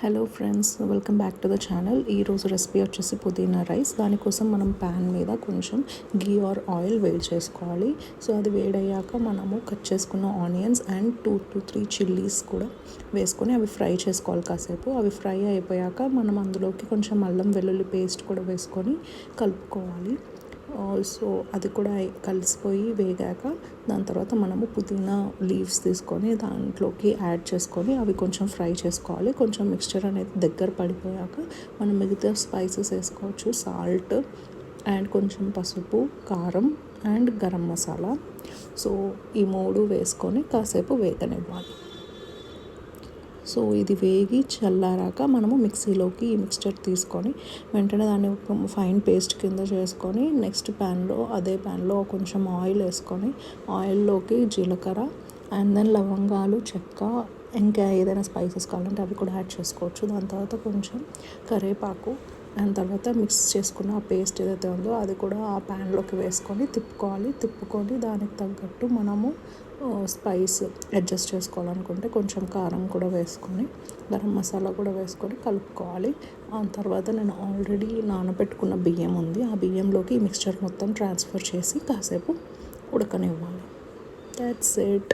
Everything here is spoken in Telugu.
Hello friends, welcome back to the channel. ఈరోజు రెసిపీ వచ్చేసి పుదీనా రైస్. దానికోసం మనం ప్యాన్ మీద కొంచెం గీ ఆర్ ఆయిల్ వేడి చేసుకోవాలి. సో అది వేడయ్యాక మనము కట్ చేసుకున్న ఆనియన్స్ అండ్ 2 to 3 చిల్లీస్ కూడా వేసుకొని అవి ఫ్రై చేసుకోవాలి కాసేపు. అవి ఫ్రై అయిపోయాక మనం అందులోకి కొంచెం అల్లం వెల్లుల్లి పేస్ట్ కూడా వేసుకొని కలుపుకోవాలి. సో అది కూడా కలిసిపోయి వేగాక దాని తర్వాత మనము పుదీనా లీవ్స్ తీసుకొని దాంట్లోకి యాడ్ చేసుకొని అవి కొంచెం ఫ్రై చేసుకోవాలి. కొంచెం మిక్స్చర్ అనేది దగ్గర పడిపోయాక మనం మిగతా స్పైసెస్ వేసుకోవచ్చు. సాల్ట్ అండ్ కొంచెం పసుపు, కారం అండ్ గరం మసాలా. సో ఈ 3 వేసుకొని కాసేపు వేగనివ్వాలి. సో ఇది వేగి చల్లారాక మనము మిక్సీలోకి ఈ మిక్స్చర్ తీసుకొని వెంటనే దాన్ని ఫైన్ పేస్ట్ కింద చేసుకొని నెక్స్ట్ అదే ప్యాన్లో కొంచెం ఆయిల్ వేసుకొని ఆయిల్లోకి జీలకర్ర అండ్ దెన్ లవంగాలు, చెక్క, ఇంకా ఏదైనా స్పైసెస్ కావాలంటే అవి కూడా యాడ్ చేసుకోవచ్చు. దాని తర్వాత కొంచెం కరివేపాకు అండ్ తర్వాత మిక్స్ చేసుకున్న ఆ పేస్ట్ ఏదైతే ఉందో అది కూడా ఆ ప్యాన్లోకి వేసుకొని తిప్పుకొని దానికి తగ్గట్టు మనము స్పైస్ అడ్జస్ట్ చేసుకోవాలనుకుంటే కొంచెం కారం కూడా వేసుకొని గరం మసాలా కూడా వేసుకొని కలుపుకోవాలి. ఆ తర్వాత నేను ఆల్రెడీ నానబెట్టుకున్న బియ్యం ఉంది, ఆ బియ్యంలోకి ఈ మిక్స్చర్ మొత్తం ట్రాన్స్ఫర్ చేసి కాసేపు ఉడకనివ్వాలి. That's it.